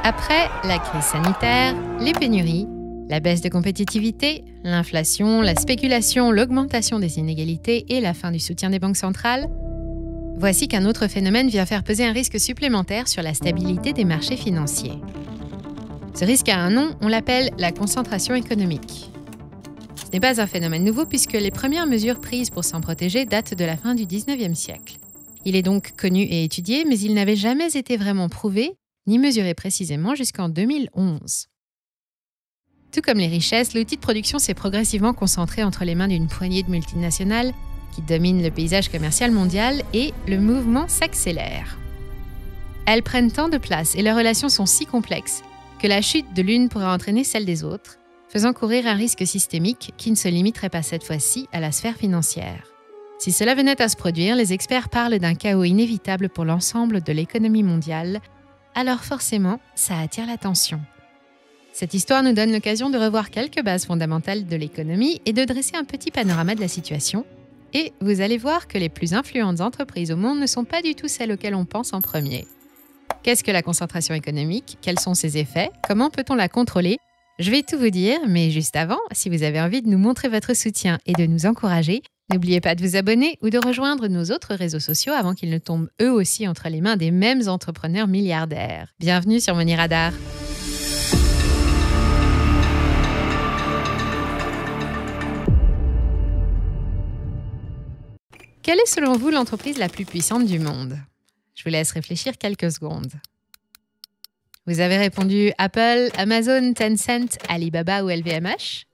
Après la crise sanitaire, les pénuries, la baisse de compétitivité, l'inflation, la spéculation, l'augmentation des inégalités et la fin du soutien des banques centrales, voici qu'un autre phénomène vient faire peser un risque supplémentaire sur la stabilité des marchés financiers. Ce risque a un nom, on l'appelle la concentration économique. Ce n'est pas un phénomène nouveau puisque les premières mesures prises pour s'en protéger datent de la fin du XIXe siècle. Il est donc connu et étudié, mais il n'avait jamais été vraiment prouvé, ni mesuré précisément jusqu'en 2011. Tout comme les richesses, l'outil de production s'est progressivement concentré entre les mains d'une poignée de multinationales qui dominent le paysage commercial mondial et le mouvement s'accélère. Elles prennent tant de place et leurs relations sont si complexes que la chute de l'une pourrait entraîner celle des autres, faisant courir un risque systémique qui ne se limiterait pas cette fois-ci à la sphère financière. Si cela venait à se produire, les experts parlent d'un chaos inévitable pour l'ensemble de l'économie mondiale, alors forcément, ça attire l'attention. Cette histoire nous donne l'occasion de revoir quelques bases fondamentales de l'économie et de dresser un petit panorama de la situation. Et vous allez voir que les plus influentes entreprises au monde ne sont pas du tout celles auxquelles on pense en premier. Qu'est-ce que la concentration économique? Quels sont ses effets? Comment peut-on la contrôler? Je vais tout vous dire, mais juste avant, si vous avez envie de nous montrer votre soutien et de nous encourager, n'oubliez pas de vous abonner ou de rejoindre nos autres réseaux sociaux avant qu'ils ne tombent eux aussi entre les mains des mêmes entrepreneurs milliardaires. Bienvenue sur Money Radar. Quelle est selon vous l'entreprise la plus puissante du monde? Je vous laisse réfléchir quelques secondes. Vous avez répondu Apple, Amazon, Tencent, Alibaba ou LVMH?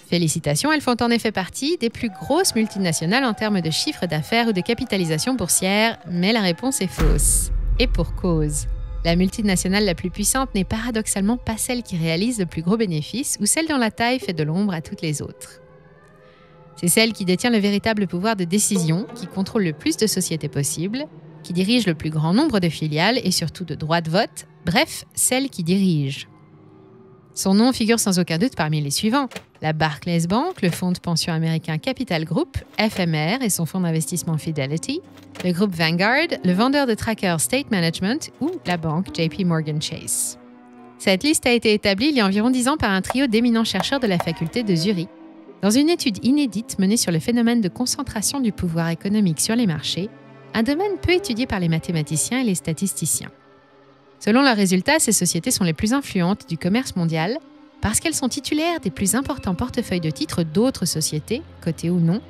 Félicitations, elles font en effet partie des plus grosses multinationales en termes de chiffre d'affaires ou de capitalisation boursière, mais la réponse est fausse. Et pour cause. La multinationale la plus puissante n'est paradoxalement pas celle qui réalise le plus gros bénéfice ou celle dont la taille fait de l'ombre à toutes les autres. C'est celle qui détient le véritable pouvoir de décision, qui contrôle le plus de sociétés possibles, qui dirige le plus grand nombre de filiales et surtout de droits de vote, bref, celle qui dirige. Son nom figure sans aucun doute parmi les suivants: la Barclays Bank, le fonds de pension américain Capital Group, FMR et son fonds d'investissement Fidelity, le groupe Vanguard, le vendeur de trackers State Management ou la banque JP Morgan Chase. Cette liste a été établie il y a environ 10 ans par un trio d'éminents chercheurs de la faculté de Zurich, dans une étude inédite menée sur le phénomène de concentration du pouvoir économique sur les marchés, un domaine peu étudié par les mathématiciens et les statisticiens. Selon leurs résultats, ces sociétés sont les plus influentes du commerce mondial parce qu'elles sont titulaires des plus importants portefeuilles de titres d'autres sociétés, cotées ou non,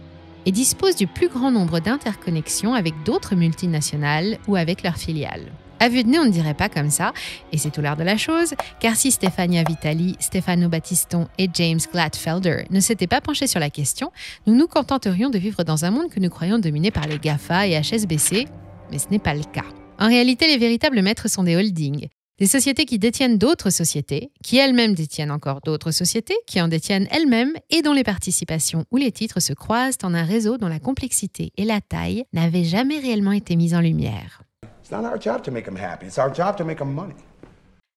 et disposent du plus grand nombre d'interconnexions avec d'autres multinationales ou avec leurs filiales. À vue de nez, on ne dirait pas comme ça, et c'est tout l'art de la chose, car si Stefania Vitali, Stefano Battiston et James Gladfelder ne s'étaient pas penchés sur la question, nous nous contenterions de vivre dans un monde que nous croyons dominé par les GAFA et HSBC, mais ce n'est pas le cas. En réalité, les véritables maîtres sont des holdings, des sociétés qui détiennent d'autres sociétés, qui elles-mêmes détiennent encore d'autres sociétés, qui en détiennent elles-mêmes et dont les participations ou les titres se croisent en un réseau dont la complexité et la taille n'avaient jamais réellement été mises en lumière.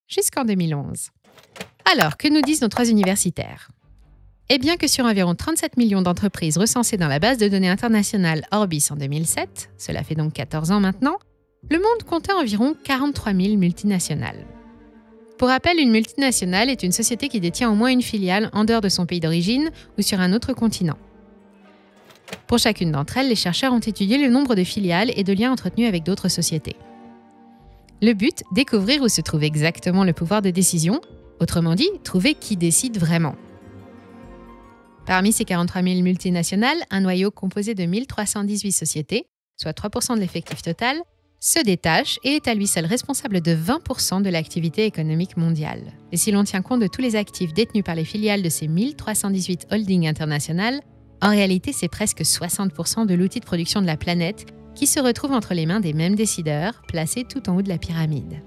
Jusqu'en 2011. Alors, que nous disent nos 3 universitaires? Eh bien que sur environ 37 millions d'entreprises recensées dans la base de données internationale Orbis en 2007, cela fait donc 14 ans maintenant, le monde comptait environ 43 000 multinationales. Pour rappel, une multinationale est une société qui détient au moins une filiale en dehors de son pays d'origine ou sur un autre continent. Pour chacune d'entre elles, les chercheurs ont étudié le nombre de filiales et de liens entretenus avec d'autres sociétés. Le but, découvrir où se trouve exactement le pouvoir de décision, autrement dit, trouver qui décide vraiment. Parmi ces 43 000 multinationales, un noyau composé de 1318 sociétés, soit 3% de l'effectif total, se détache et est à lui seul responsable de 20% de l'activité économique mondiale. Et si l'on tient compte de tous les actifs détenus par les filiales de ces 1318 holdings internationales, en réalité, c'est presque 60% de l'outil de production de la planète qui se retrouve entre les mains des mêmes décideurs, placés tout en haut de la pyramide.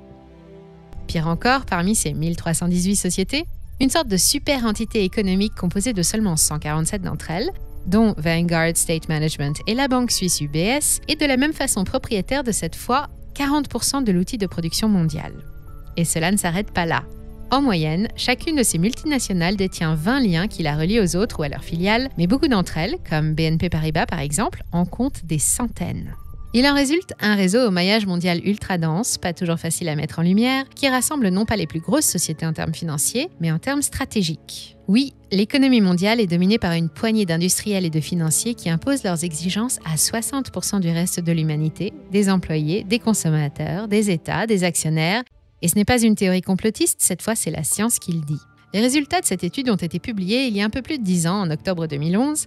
Pire encore, parmi ces 1318 sociétés, une sorte de super entité économique composée de seulement 147 d'entre elles, dont Vanguard State Management et la banque suisse UBS, est de la même façon propriétaire de cette fois 40% de l'outil de production mondial. Et cela ne s'arrête pas là. En moyenne, chacune de ces multinationales détient 20 liens qui la relient aux autres ou à leurs filiales, mais beaucoup d'entre elles, comme BNP Paribas par exemple, en comptent des centaines. Il en résulte un réseau au maillage mondial ultra dense, pas toujours facile à mettre en lumière, qui rassemble non pas les plus grosses sociétés en termes financiers, mais en termes stratégiques. Oui, l'économie mondiale est dominée par une poignée d'industriels et de financiers qui imposent leurs exigences à 60% du reste de l'humanité, des employés, des consommateurs, des États, des actionnaires. Et ce n'est pas une théorie complotiste, cette fois c'est la science qui le dit. Les résultats de cette étude ont été publiés il y a un peu plus de 10 ans, en octobre 2011,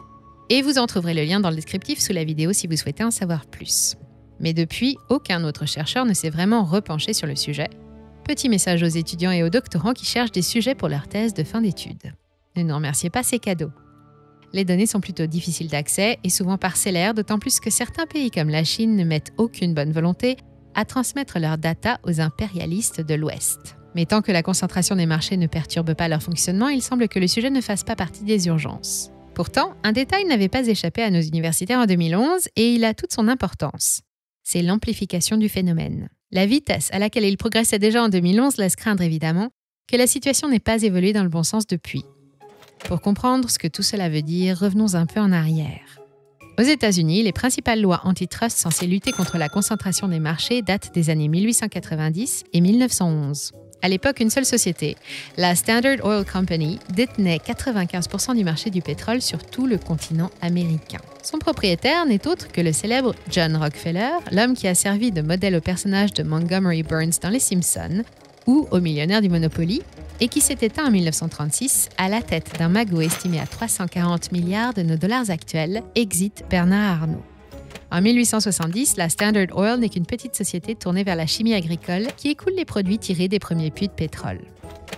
et vous en trouverez le lien dans le descriptif sous la vidéo si vous souhaitez en savoir plus. Mais depuis, aucun autre chercheur ne s'est vraiment repenché sur le sujet. Petit message aux étudiants et aux doctorants qui cherchent des sujets pour leur thèse de fin d'études. Ne nous remerciez pas, c'est cadeau. Les données sont plutôt difficiles d'accès et souvent parcellaires, d'autant plus que certains pays comme la Chine ne mettent aucune bonne volonté à transmettre leurs data aux impérialistes de l'Ouest. Mais tant que la concentration des marchés ne perturbe pas leur fonctionnement, il semble que le sujet ne fasse pas partie des urgences. Pourtant, un détail n'avait pas échappé à nos universitaires en 2011 et il a toute son importance. C'est l'amplification du phénomène. La vitesse à laquelle il progressait déjà en 2011 laisse craindre évidemment que la situation n'ait pas évolué dans le bon sens depuis. Pour comprendre ce que tout cela veut dire, revenons un peu en arrière. Aux États-Unis, les principales lois antitrust censées lutter contre la concentration des marchés datent des années 1890 et 1911. À l'époque, une seule société, la Standard Oil Company, détenait 95% du marché du pétrole sur tout le continent américain. Son propriétaire n'est autre que le célèbre John Rockefeller, l'homme qui a servi de modèle au personnage de Montgomery Burns dans Les Simpsons, ou au millionnaire du Monopoly, et qui s'est éteint en 1936 à la tête d'un magot estimé à 340 milliards de nos dollars actuels, exit Bernard Arnault. En 1870, la Standard Oil n'est qu'une petite société tournée vers la chimie agricole qui écoule les produits tirés des premiers puits de pétrole.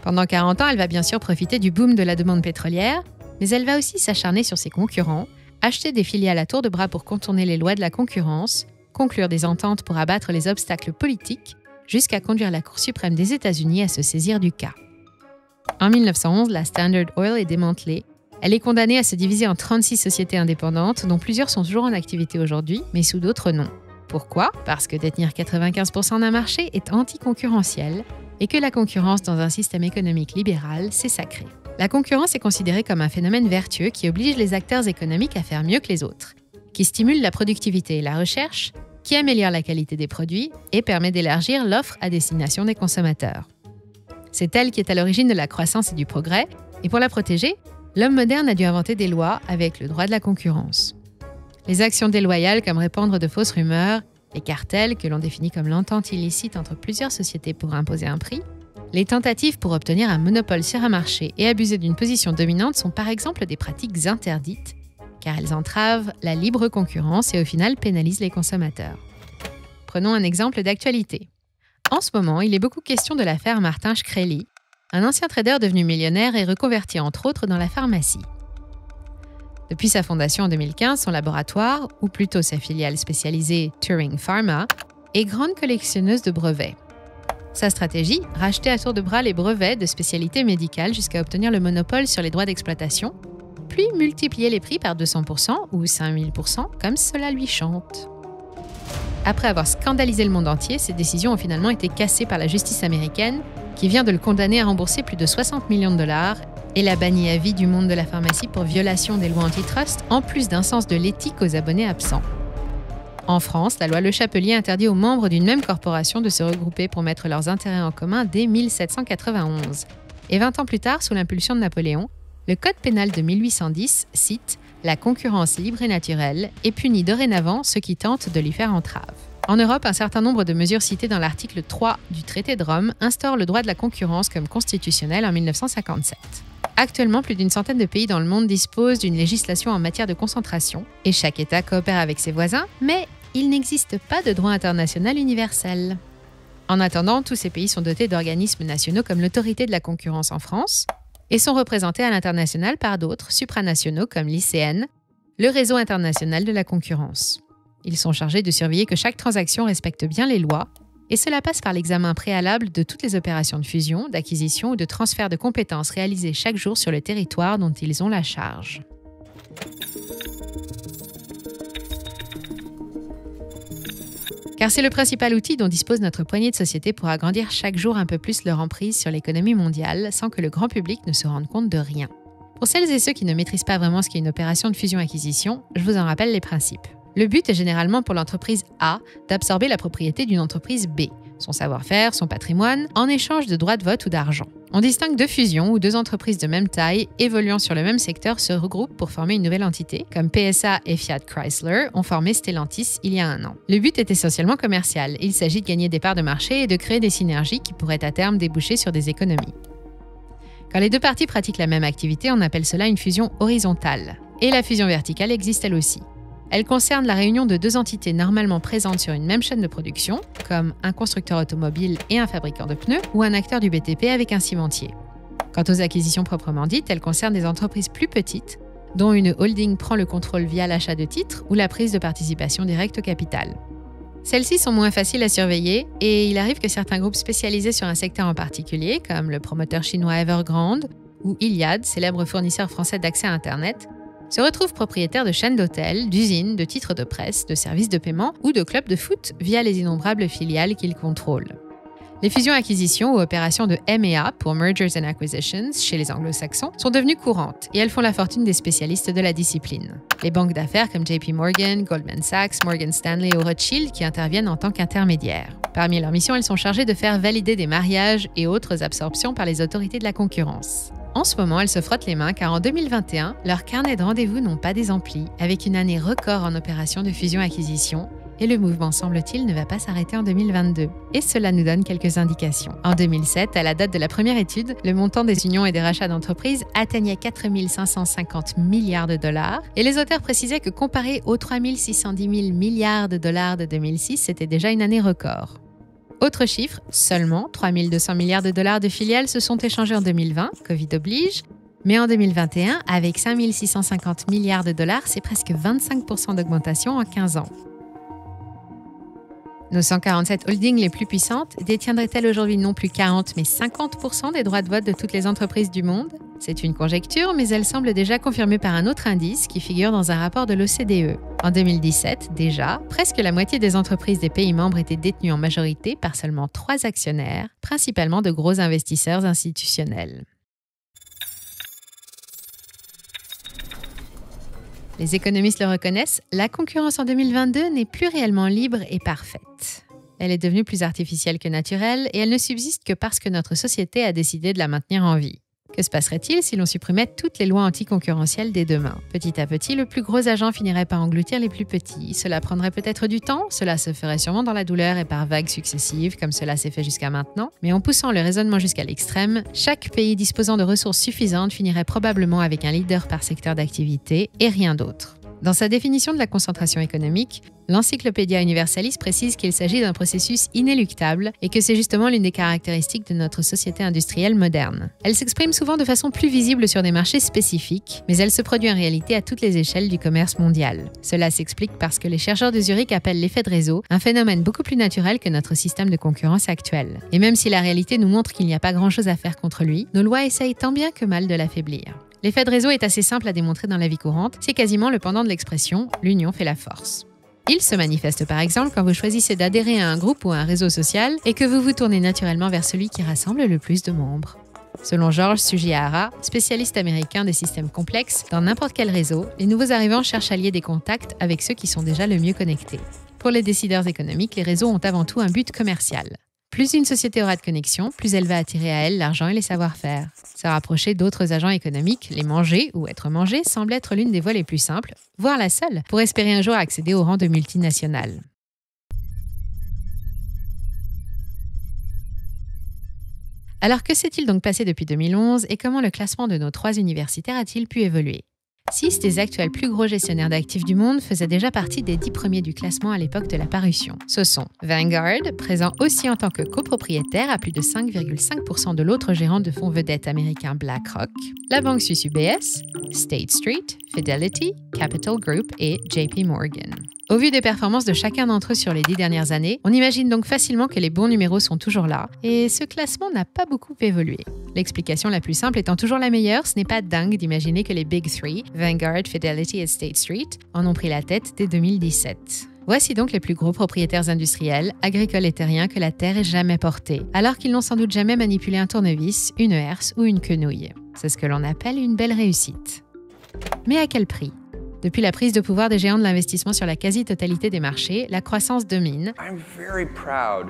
Pendant 40 ans, elle va bien sûr profiter du boom de la demande pétrolière, mais elle va aussi s'acharner sur ses concurrents, acheter des filiales à tour de bras pour contourner les lois de la concurrence, conclure des ententes pour abattre les obstacles politiques, jusqu'à conduire la Cour suprême des États-Unis à se saisir du cas. En 1911, la Standard Oil est démantelée. Elle est condamnée à se diviser en 36 sociétés indépendantes, dont plusieurs sont toujours en activité aujourd'hui, mais sous d'autres noms. Pourquoi ? Parce que détenir 95% d'un marché est anticoncurrentiel et que la concurrence dans un système économique libéral, c'est sacré. La concurrence est considérée comme un phénomène vertueux qui oblige les acteurs économiques à faire mieux que les autres, qui stimule la productivité et la recherche, qui améliore la qualité des produits et permet d'élargir l'offre à destination des consommateurs. C'est elle qui est à l'origine de la croissance et du progrès, et pour la protéger, l'homme moderne a dû inventer des lois avec le droit de la concurrence. Les actions déloyales comme répandre de fausses rumeurs, les cartels que l'on définit comme l'entente illicite entre plusieurs sociétés pour imposer un prix, les tentatives pour obtenir un monopole sur un marché et abuser d'une position dominante sont par exemple des pratiques interdites, car elles entravent la libre concurrence et au final pénalisent les consommateurs. Prenons un exemple d'actualité. En ce moment, il est beaucoup question de l'affaire Martin Shkreli, un ancien trader devenu millionnaire et reconverti entre autres dans la pharmacie. Depuis sa fondation en 2015, son laboratoire, ou plutôt sa filiale spécialisée Turing Pharma, est grande collectionneuse de brevets. Sa stratégie, racheter à tour de bras les brevets de spécialités médicales jusqu'à obtenir le monopole sur les droits d'exploitation, puis multiplier les prix par 200% ou 5000% comme cela lui chante. Après avoir scandalisé le monde entier, ces décisions ont finalement été cassées par la justice américaine, qui vient de le condamner à rembourser plus de 60 millions de dollars et l'a banni à vie du monde de la pharmacie pour violation des lois antitrust, en plus d'un sens de l'éthique aux abonnés absents. En France, la loi Le Chapelier interdit aux membres d'une même corporation de se regrouper pour mettre leurs intérêts en commun dès 1791. Et 20 ans plus tard, sous l'impulsion de Napoléon, le Code pénal de 1810 cite « La concurrence libre et naturelle et punit dorénavant ceux qui tentent de lui faire entrave ». En Europe, un certain nombre de mesures citées dans l'article 3 du traité de Rome instaurent le droit de la concurrence comme constitutionnel en 1957. Actuellement, plus d'une centaine de pays dans le monde disposent d'une législation en matière de concentration et chaque État coopère avec ses voisins, mais il n'existe pas de droit international universel. En attendant, tous ces pays sont dotés d'organismes nationaux comme l'Autorité de la concurrence en France et sont représentés à l'international par d'autres supranationaux comme l'ICN, le Réseau international de la concurrence. Ils sont chargés de surveiller que chaque transaction respecte bien les lois, et cela passe par l'examen préalable de toutes les opérations de fusion, d'acquisition ou de transfert de compétences réalisées chaque jour sur le territoire dont ils ont la charge. Car c'est le principal outil dont dispose notre poignée de sociétés pour agrandir chaque jour un peu plus leur emprise sur l'économie mondiale sans que le grand public ne se rende compte de rien. Pour celles et ceux qui ne maîtrisent pas vraiment ce qu'est une opération de fusion-acquisition, je vous en rappelle les principes. Le but est généralement pour l'entreprise A d'absorber la propriété d'une entreprise B, son savoir-faire, son patrimoine, en échange de droits de vote ou d'argent. On distingue deux fusions où deux entreprises de même taille évoluant sur le même secteur se regroupent pour former une nouvelle entité, comme PSA et Fiat Chrysler ont formé Stellantis il y a 1 an. Le but est essentiellement commercial. Il s'agit de gagner des parts de marché et de créer des synergies qui pourraient à terme déboucher sur des économies. Quand les deux parties pratiquent la même activité, on appelle cela une fusion horizontale. Et la fusion verticale existe elle aussi. Elle concerne la réunion de deux entités normalement présentes sur une même chaîne de production, comme un constructeur automobile et un fabricant de pneus, ou un acteur du BTP avec un cimentier. Quant aux acquisitions proprement dites, elles concernent des entreprises plus petites, dont une holding prend le contrôle via l'achat de titres ou la prise de participation directe au capital. Celles-ci sont moins faciles à surveiller et il arrive que certains groupes spécialisés sur un secteur en particulier, comme le promoteur chinois Evergrande ou Iliad, célèbre fournisseur français d'accès à Internet, se retrouvent propriétaires de chaînes d'hôtels, d'usines, de titres de presse, de services de paiement ou de clubs de foot via les innombrables filiales qu'ils contrôlent. Les fusions-acquisitions ou opérations de M&A pour Mergers and Acquisitions chez les anglo-saxons sont devenues courantes et elles font la fortune des spécialistes de la discipline. Les banques d'affaires comme JP Morgan, Goldman Sachs, Morgan Stanley ou Rothschild qui interviennent en tant qu'intermédiaires. Parmi leurs missions, elles sont chargées de faire valider des mariages et autres absorptions par les autorités de la concurrence. En ce moment, elles se frottent les mains car en 2021, leurs carnets de rendez-vous n'ont pas désempli, avec une année record en opérations de fusion-acquisition, et le mouvement, semble-t-il, ne va pas s'arrêter en 2022. Et cela nous donne quelques indications. En 2007, à la date de la première étude, le montant des unions et des rachats d'entreprises atteignait 4 550 milliards de dollars, et les auteurs précisaient que comparé aux 3 610 000 milliards de dollars de 2006, c'était déjà une année record. Autre chiffre, seulement 3 200 milliards de dollars de filiales se sont échangés en 2020, Covid oblige, mais en 2021, avec 5 650 milliards de dollars, c'est presque 25% d'augmentation en 15 ans. Nos 147 holdings les plus puissantes détiendraient-elles aujourd'hui non plus 40 mais 50% des droits de vote de toutes les entreprises du monde ? C'est une conjecture, mais elle semble déjà confirmée par un autre indice qui figure dans un rapport de l'OCDE. En 2017, déjà, presque la moitié des entreprises des pays membres étaient détenues en majorité par seulement 3 actionnaires, principalement de gros investisseurs institutionnels. Les économistes le reconnaissent, la concurrence en 2022 n'est plus réellement libre et parfaite. Elle est devenue plus artificielle que naturelle et elle ne subsiste que parce que notre société a décidé de la maintenir en vie. Que se passerait-il si l'on supprimait toutes les lois anticoncurrentielles dès demain ? Petit à petit, le plus gros agent finirait par engloutir les plus petits. Cela prendrait peut-être du temps, cela se ferait sûrement dans la douleur et par vagues successives, comme cela s'est fait jusqu'à maintenant. Mais en poussant le raisonnement jusqu'à l'extrême, chaque pays disposant de ressources suffisantes finirait probablement avec un leader par secteur d'activité et rien d'autre. Dans sa définition de la concentration économique, l'Encyclopædia Universalis précise qu'il s'agit d'un processus inéluctable et que c'est justement l'une des caractéristiques de notre société industrielle moderne. Elle s'exprime souvent de façon plus visible sur des marchés spécifiques, mais elle se produit en réalité à toutes les échelles du commerce mondial. Cela s'explique parce que les chercheurs de Zurich appellent l'effet de réseau un phénomène beaucoup plus naturel que notre système de concurrence actuel. Et même si la réalité nous montre qu'il n'y a pas grand-chose à faire contre lui, nos lois essayent tant bien que mal de l'affaiblir. L'effet de réseau est assez simple à démontrer dans la vie courante, c'est quasiment le pendant de l'expression « l'union fait la force ». Il se manifeste par exemple quand vous choisissez d'adhérer à un groupe ou à un réseau social et que vous vous tournez naturellement vers celui qui rassemble le plus de membres. Selon George Sugihara, spécialiste américain des systèmes complexes, dans n'importe quel réseau, les nouveaux arrivants cherchent à lier des contacts avec ceux qui sont déjà le mieux connectés. Pour les décideurs économiques, les réseaux ont avant tout un but commercial. Plus une société aura de connexions, plus elle va attirer à elle l'argent et les savoir-faire. Se rapprocher d'autres agents économiques, les manger ou être mangé, semble être l'une des voies les plus simples, voire la seule, pour espérer un jour accéder au rang de multinationale. Alors que s'est-il donc passé depuis 2011 et comment le classement de nos 3 universitaires a-t-il pu évoluer ? 6 des actuels plus gros gestionnaires d'actifs du monde faisaient déjà partie des 10 premiers du classement à l'époque de la parution. Ce sont Vanguard, présent aussi en tant que copropriétaire à plus de 5,5% de l'autre gérant de fonds vedette américain BlackRock, la banque suisse UBS, State Street, Fidelity, Capital Group et JP Morgan. Au vu des performances de chacun d'entre eux sur les 10 dernières années, on imagine donc facilement que les bons numéros sont toujours là, et ce classement n'a pas beaucoup évolué. L'explication la plus simple étant toujours la meilleure, ce n'est pas dingue d'imaginer que les Big Three, Vanguard, Fidelity et State Street, en ont pris la tête dès 2017. Voici donc les plus gros propriétaires industriels, agricoles et terriens que la Terre ait jamais portés, alors qu'ils n'ont sans doute jamais manipulé un tournevis, une herse ou une quenouille. C'est ce que l'on appelle une belle réussite. Mais à quel prix ? Depuis la prise de pouvoir des géants de l'investissement sur la quasi-totalité des marchés, la croissance domine. I'm very proud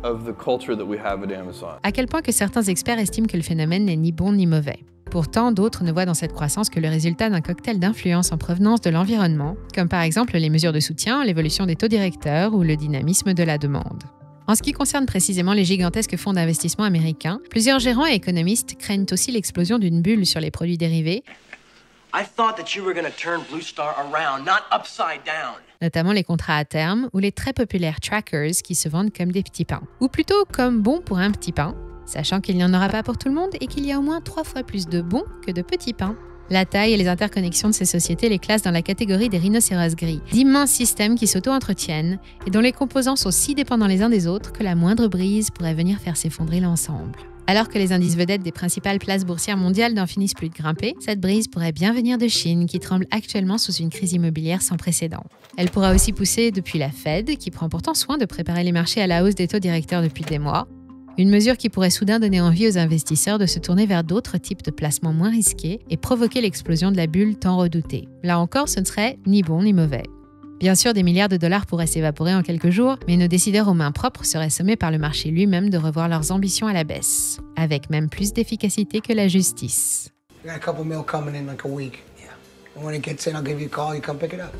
of the culture that we have at Amazon. À quel point que certains experts estiment que le phénomène n'est ni bon ni mauvais. Pourtant, d'autres ne voient dans cette croissance que le résultat d'un cocktail d'influences en provenance de l'environnement, comme par exemple les mesures de soutien, l'évolution des taux directeurs ou le dynamisme de la demande. En ce qui concerne précisément les gigantesques fonds d'investissement américains, plusieurs gérants et économistes craignent aussi l'explosion d'une bulle sur les produits dérivés, I thought that you were going to turn Blue Star around, not upside down. Notamment les contrats à terme ou les très populaires trackers qui se vendent comme des petits pains. Ou plutôt comme bons pour un petit pain, sachant qu'il n'y en aura pas pour tout le monde et qu'il y a au moins 3 fois plus de bons que de petits pains. La taille et les interconnexions de ces sociétés les classent dans la catégorie des rhinocéros gris, d'immenses systèmes qui s'auto-entretiennent et dont les composants sont si dépendants les uns des autres que la moindre brise pourrait venir faire s'effondrer l'ensemble. Alors que les indices vedettes des principales places boursières mondiales n'en finissent plus de grimper, cette brise pourrait bien venir de Chine, qui tremble actuellement sous une crise immobilière sans précédent. Elle pourra aussi pousser depuis la Fed, qui prend pourtant soin de préparer les marchés à la hausse des taux directeurs depuis des mois, une mesure qui pourrait soudain donner envie aux investisseurs de se tourner vers d'autres types de placements moins risqués et provoquer l'explosion de la bulle tant redoutée. Là encore, ce ne serait ni bon ni mauvais. Bien sûr, des milliards de dollars pourraient s'évaporer en quelques jours, mais nos décideurs aux mains propres seraient sommés par le marché lui-même de revoir leurs ambitions à la baisse, avec même plus d'efficacité que la justice. I got a couple mil coming in like a week. Yeah. And when it gets in, I'll give you a call. You come pick it up.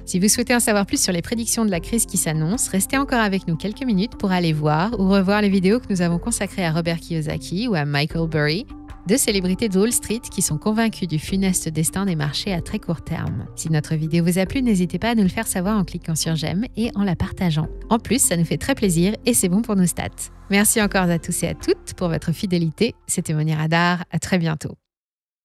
Si vous souhaitez en savoir plus sur les prédictions de la crise qui s'annonce, restez encore avec nous quelques minutes pour aller voir ou revoir les vidéos que nous avons consacrées à Robert Kiyosaki ou à Michael Burry, deux célébrités de Wall Street qui sont convaincus du funeste destin des marchés à très court terme. Si notre vidéo vous a plu, n'hésitez pas à nous le faire savoir en cliquant sur j'aime et en la partageant. En plus, ça nous fait très plaisir et c'est bon pour nos stats. Merci encore à tous et à toutes pour votre fidélité. C'était Monia Radar, à très bientôt.